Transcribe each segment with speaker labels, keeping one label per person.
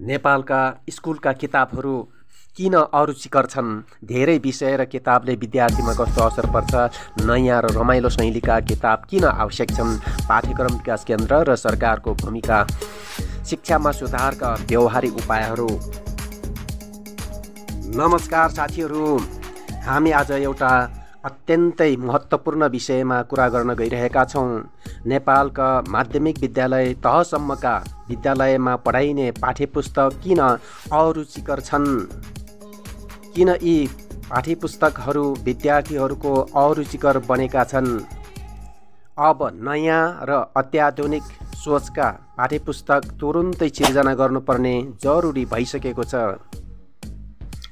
Speaker 1: नेपालका स्कुलका किताबहरू किन अरुचिकर छन्? धेरै विषय र किताबले विद्यार्थीमा कस्तो असर पर्छ? नयाँ र रमाइलो शैलीका किताब किन आवश्यक छन्? पाठ्यक्रम विकास केन्द्र र सरकारको भूमिका, शिक्षामा सुधारका व्यवहारिक उपायहरू। नमस्कार साथीहरू, हामी आज एउटा अत्यन्तै महत्त्वपूर्ण विषयमा कुरा गर्न गइरहेका छौँ। नेपालका माध्यमिक विद्यालय तहसम्मका विद्यालयमा पढाइने पाठ्यपुस्तक किन अरुचिकर छन्? किन यी पाठ्यपुस्तकहरू विद्यार्थीहरूको अरुचिकर बनेका छन्? अब नयाँ र अत्याधुनिक सोचका पाठ्यपुस्तक तुरुन्तै सिर्जना गर्नुपर्ने जरुरी भइसकेको छ।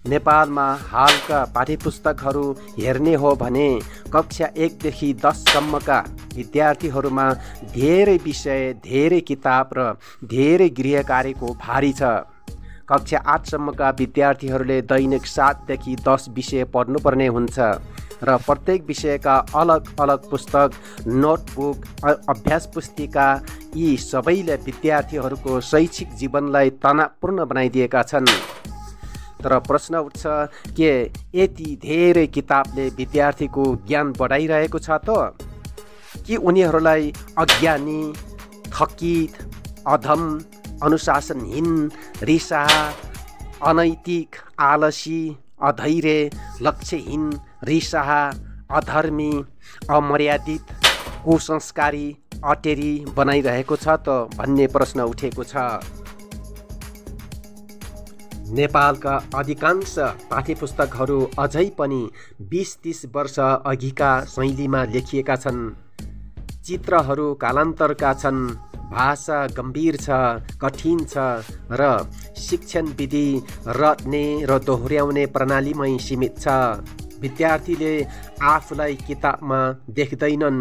Speaker 1: नेपालमा हालका पाठ्यपुस्तकहरू हेर्ने हो भने कक्षा 1 देखि 10 सम्मका विद्यार्थीहरूमा धेरै विषय, धेरै किताब र धेरै गृह कार्यको भारी छ। कक्षा 8 सम्मका विद्यार्थीहरूले दैनिक 7 देखि 10 विषय पढ्नुपर्ने हुन्छ र प्रत्येक विषयका अलग अलग पुस्तक, नोटबुक, अभ्यास पुस्तिका यी सबैले विद्यार्थीहरूको शैक्षिक जीवनलाई तनावपूर्ण बनाइदिएका छन्। तर प्रश्न उठ्छ, के यति धेरै किताबले विद्यार्थीको ज्ञान बढाइरहेको छ त? कि उनीहरूलाई अज्ञानी, थकित, अधम, अनुशासनहीन, रिसाहा, अनैतिक, आलसी, अधैर्य, लक्ष्यहीन, रिसाहा, अधर्मी, अमर्यादित, कुसंस्कारी, अटेरी बनाइरहेको छ त भन्ने प्रश्न उठेको छ। नेपालका अधिकांश पाठ्यपुस्तकहरू अझै पनि 20-30 वर्ष अघिका शैलीमा लेखिएका छन्। चित्रहरू कालान्तरका छन्, भाषा गम्भीर छ, कठिन छ र शिक्षण विधि रट्ने र दोहोर्याउने प्रणालीमै सीमित छ। विद्यार्थीले आफूलाई किताबमा देख्दैनन्,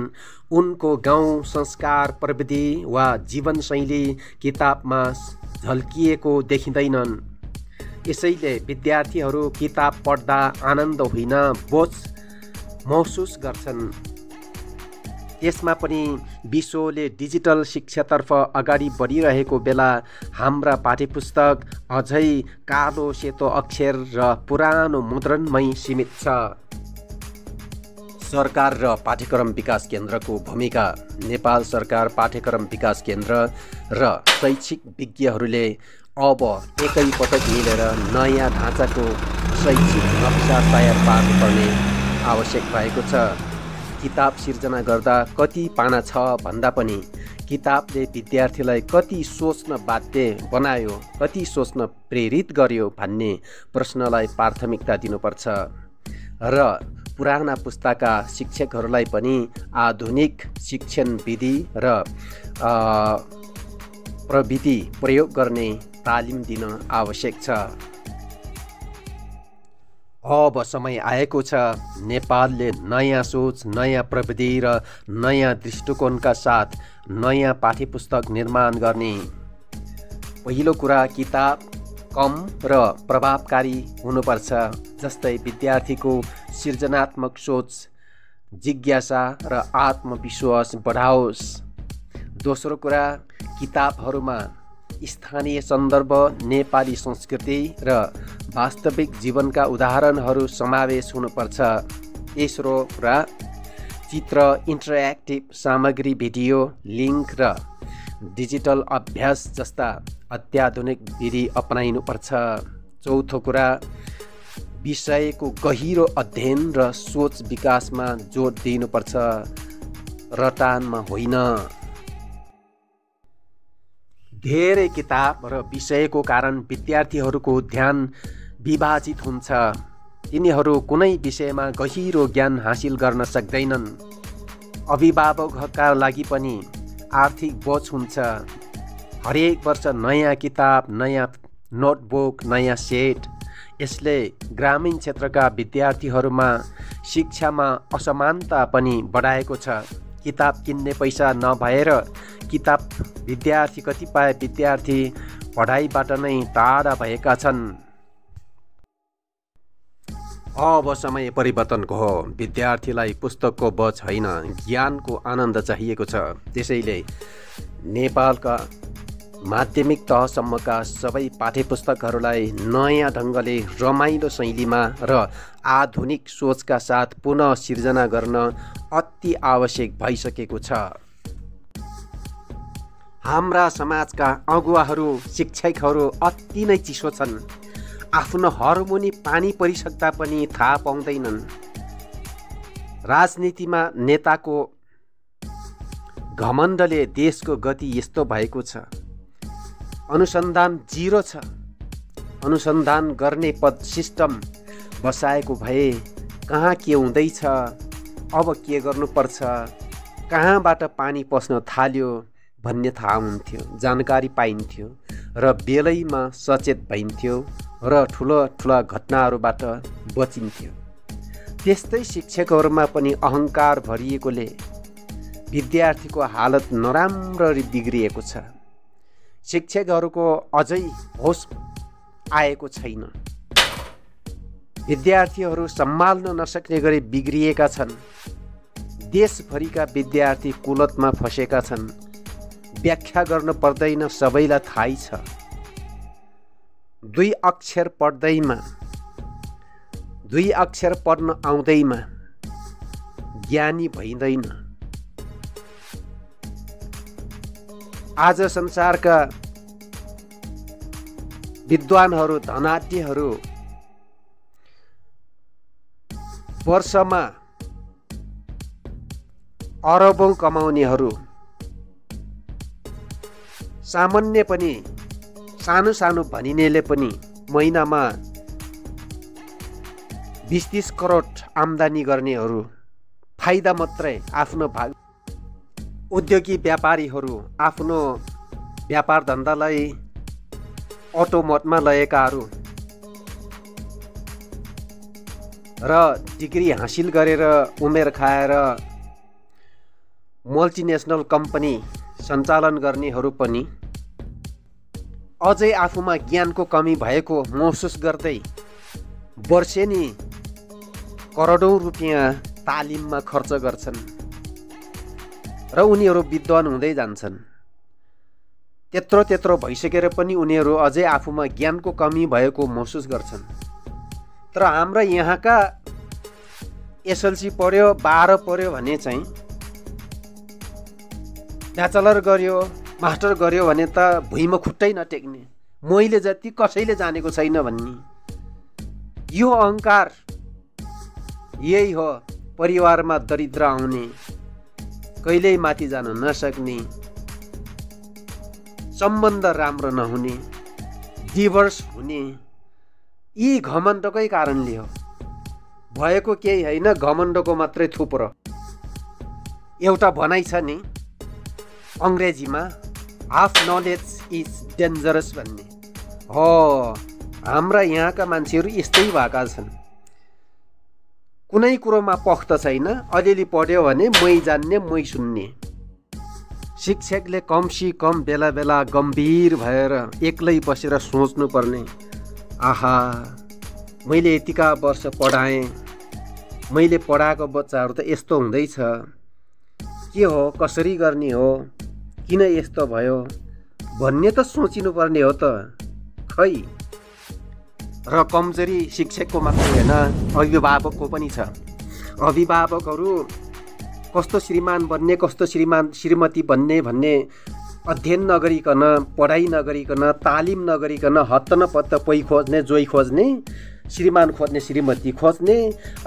Speaker 1: उनको गाउँ, संस्कार, प्रविधि वा जीवनशैली किताबमा झल्किएको देखिँदैनन्। यसैले विद्यार्थीहरू किताब पढ्दा आनन्द होइन, बोझ महसुस गर्छन्। त्यसमा पनि विश्वले डिजिटल शिक्षातर्फ अगाडि बढिरहेको बेला हाम्रा पाठ्यपुस्तक अझै कालो सेतो अक्षर र पुरानो मुद्रणमै सीमित छ। सरकार र पाठ्यक्रम विकास केन्द्रको भूमिका। नेपाल सरकार, पाठ्यक्रम विकास केन्द्र र शैक्षिक विज्ञहरूले अब एकैपटक मिलेर नयाँ ढाँचाको शैक्षिक नक्सा तयार पार्नुपर्ने आवश्यक भएको छ। किताब सिर्जना गर्दा कति पाना छ भन्दा पनि किताबले विद्यार्थीलाई कति सोच्न बाध्य बनायो, कति सोच्न प्रेरित गर्यो भन्ने प्रश्नलाई प्राथमिकता दिनुपर्छ र पुराना पुस्ताका शिक्षकहरूलाई पनि आधुनिक शिक्षण विधि र प्रविधि प्रयोग गर्ने तालिम दिन आवश्यक छ। अब समय आएको छ नेपालले नयाँ सोच, नयाँ प्रविधि र नयाँ दृष्टिकोणका साथ नयाँ पाठ्यपुस्तक निर्माण गर्ने। पहिलो कुरा, किताब कम र प्रभावकारी हुनुपर्छ, जस्तै विद्यार्थीको सृजनात्मक सोच, जिज्ञासा र आत्मविश्वास बढाओस्। दोस्रो कुरा, किताबहरूमा स्थानीय सन्दर्भ, नेपाली संस्कृति र वास्तविक जीवनका उदाहरणहरू समावेश हुनुपर्छ। तेस्रो कुरा, चित्र, इन्टरेक्टिभ सामग्री, भिडियो, लिङ्क र डिजिटल अभ्यास जस्ता अत्याधुनिक विधि अपनाइनुपर्छ। चौथो कुरा, विषयको गहिरो अध्ययन र सोच विकासमा जोड दिनुपर्छ, रटानमा होइन। धेरै किताब र विषयको कारण विद्यार्थीहरूको ध्यान विभाजित हुन्छ। तिनीहरू कुनै विषयमा गहिरो ज्ञान हासिल गर्न सक्दैनन्। अभिभावकका लागि पनि आर्थिक बोझ हुन्छ। हरेक वर्ष नयाँ किताब, नयाँ नोटबुक, नयाँ सेट। यसले ग्रामीण क्षेत्रका विद्यार्थीहरूमा शिक्षामा असमानता पनि बढाएको छ। किताब किन्ने पैसा नभएर कतिपय विद्यार्थी पढाइबाट नै टाढा भएका छन्। अब समय परिवर्तनको हो। विद्यार्थीलाई पुस्तकको बोझ होइन, ज्ञानको आनन्द चाहिएको छ। त्यसैले नेपालका माध्यमिक तहसम्मका सबै पाठ्यपुस्तकहरूलाई नयाँ ढङ्गले रमाइलो शैलीमा र आधुनिक सोचका साथ पुनः सिर्जना गर्न अति आवश्यक भइसकेको छ। हाम्रा समाजका अगुवाहरू शिक्षकहरू अति नै चिसो छन्। आफ्नो हरमुनि पानी परिसक्दा पनि थाहा पाउँदैनन्। राजनीतिमा नेताको घमण्डले देशको गति यस्तो भएको छ। अनुसन्धान जिरो छ। अनुसन्धान गर्ने पद सिस्टम बसाएको भए कहाँ के हुँदैछ, अब के गर्नुपर्छ, कहाँबाट पानी पस्न थाल्यो भन्ने थाहा हुन्थ्यो, जानकारी पाइन्थ्यो र बेलैमा सचेत भइन्थ्यो र ठुला घटनाहरूबाट बचिन्थ्यो। त्यस्तै शिक्षकहरूमा पनि अहङ्कार भरिएकोले विद्यार्थीको हालत नराम्ररी बिग्रिएको छ। शिक्षकहरूको अझै होस आएको छैन। विद्यार्थीहरू सम्हाल्न नसक्ने गरी बिग्रिएका छन्। देशभरिका विद्यार्थी कुलतमा फँसेका छन्। व्याख्या गर्न पर्दैन, सबैलाई थाहै छ। 2 अक्षर पढ्दैमा, 2 अक्षर पढ्न आउँदैमा ज्ञानी भइँदैन। आज संसारका विद्वानहरू, धनाढ्यहरू वर्षमा अरबौं कमाउनेहरू सामान्य पनि सानो भनिनेले पनि महिनामा 20-30 करोड आम्दानी गर्नेहरू फाइदा मात्रै आफ्नो भाग। उद्योगी व्यापारीहरू आफ्नो व्यापार धन्दालाई अटोमोटमा लगेकाहरू र डिग्री हासिल गरेर उमेर खाएर मल्टिनेसनल कम्पनी सञ्चालन गर्नेहरू पनि अझै आफूमा ज्ञानको कमी भएको महसुस गर्दै वर्षेनी करोडौं रुपियाँ तालिममा खर्च गर्छन् र उनीहरू विद्वान हुँदै जान्छन्। त्यत्रो भइसकेर पनि उनीहरू अझै आफूमा ज्ञानको कमी भएको महसुस गर्छन्। तर हाम्रा यहाँका एसएलसी पढ्यो, 12 पढ्यो भने चाहिँ ब्याचलर गर्यो, मास्टर गर्यो भने त भुइँमा खुट्टै नटेक्ने, मैले जति कसैले जानेको छैन भन्ने। यो अहङ्कार यही हो परिवारमा दरिद्र आउने, कहिल्यै माथि जान नसक्ने, सम्बन्ध राम्रो नहुने, डिभोर्स हुने, यी घमण्डकै कारणले हो। भएको केही होइन, घमण्डको मात्रै थुप्रो। एउटा भनाइ छ नि अङ्ग्रेजीमा, हाफ नलेज इज डेन्जरस भन्ने हो। हाम्रा यहाँका मान्छेहरू यस्तै भएका छन्। कुनै कुरोमा पख्त छैन, अलिअलि पढ्यो भने मै जान्ने मै सुन्ने। शिक्षकले कमसी कम बेला बेला गम्भीर भएर एक्लै बसेर सोच्नु पर्ने, आहा मैले यतिका वर्ष पढाएँ, मैले पढाएको बच्चाहरू त यस्तो हुँदैछ, के हो, कसरी गर्ने हो, किन यस्तो भयो भन्ने त सोचिनुपर्ने हो त। खै र कमजोरी शिक्षकको मात्रै होइन, अभिभावकको पनि छ। अभिभावकहरू कस्तो श्रीमान बन्ने, कस्तो श्रीमती बन्ने भन्ने अध्ययन नगरिकन, पढाइ नगरिकन, तालिम नगरिकन हत्त न पत्त पोइ खोज्ने, जोइ खोज्ने, श्रीमान खोज्ने, श्रीमती खोज्ने,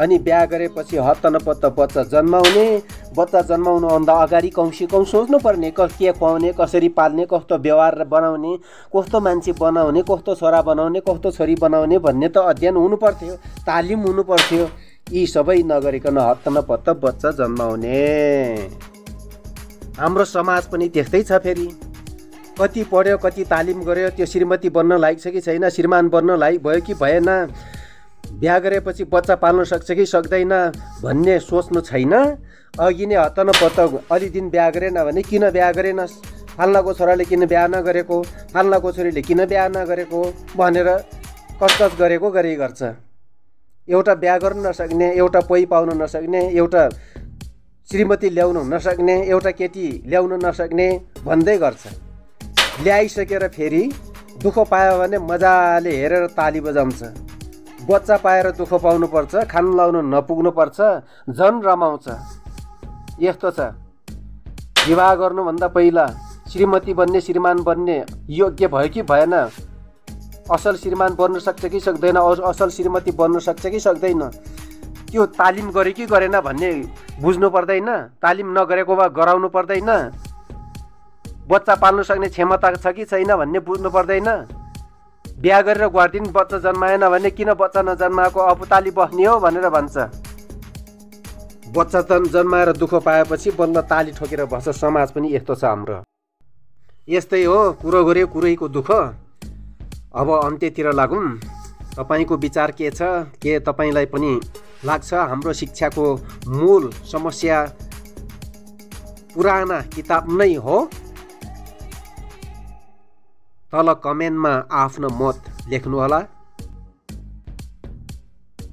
Speaker 1: अनि बिहा गरेपछि हत्त न पत्त बच्चा जन्माउने। बच्चा जन्माउनुभन्दा अगाडि कमसे कम सोच्नु पर्ने, के खुवाउने, कसरी पाल्ने, कस्तो व्यवहार बनाउने, कस्तो मान्छे बनाउने, कस्तो छोरा बनाउने, कस्तो छोरी बनाउने भन्ने त अध्ययन हुनुपर्थ्यो, तालिम हुनुपर्थ्यो। यी सबै नगरिकन हत्त न पत्त बच्चा जन्माउने। हाम्रो समाज पनि त्यस्तै छ। फेरि कति पढ्यो, कति तालिम गर्यो, त्यो श्रीमती बन्न लायक छ कि छैन, श्रीमान बन्न लायक भयो कि भएन, बिहा गरेपछि बच्चा पाल्न सक्छ कि सक्दैन भन्ने सोच्नु छैन। अघि नै हत्त न पत्त अलि दिन बिहा गरेन भने किन बिहा गरेनस्, फाल्नाको छोराले किन बिहा नगरेको, फाल्नाको छोरीले किन बिहा नगरेको भनेर कसकस गरेको गरी गर्छ। एउटा बिहा गर्न नसक्ने, एउटा पोइ पाउन नसक्ने, एउटा श्रीमती ल्याउन नसक्ने, एउटा केटी ल्याउन नसक्ने भन्दै गर्छ। ल्याइसकेर फेरि दुःख पायो भने मजाले हेरेर ताली बजाउँछ। बच्चा पाएर दुःख पाउनुपर्छ, खान लाउन नपुग्नुपर्छ, झन् रमाउँछ। यस्तो छ। विवाह गर्नुभन्दा पहिला श्रीमती बन्ने, श्रीमान बन्ने योग्य भयो कि भएन, असल श्रीमान बन्न सक्छ कि सक्दैन, असल श्रीमती बन्न सक्छ कि सक्दैन, त्यो तालिम गरे कि गरेन भन्ने बुझ्नु पर्दैन। तालिम नगरेको भए गराउनु पर्दैन। बच्चा पाल्नु सक्ने क्षमता छ कि छैन भन्ने बुझ्नु पर्दैन। बिहा गरेर घरदिन बच्चा जन्माएन भने किन बच्चा नजन्माएको अपुताली बस्ने हो भनेर भन्छ। बच्चा जन्माएर दुःख पाएपछि बल्ल ताली ठोकेर बस्छ। समाज पनि यस्तो छ हाम्रो। यस्तै हो, कुरो गऱ्यो कुरैको दुःख। अब अन्त्यतिर लागौँ। तपाईँको विचार के छ? के तपाईँलाई पनि लाग्छ हाम्रो शिक्षाको मूल समस्या पुराना किताब नै हो? तल कमेन्टमा आफ्नो मत लेख्नुहोला।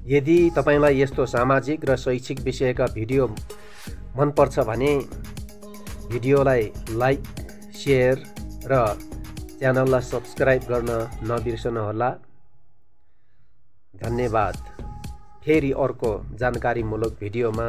Speaker 1: यदि तपाईँलाई यस्तो सामाजिक र शैक्षिक विषयका भिडियो मनपर्छ भने भिडियोलाई लाइक, सेयर र च्यानललाई सब्स्क्राइब गर्न नबिर्सनुहोला। धन्यवाद। फेरि अर्को जानकारीमूलक भिडियोमा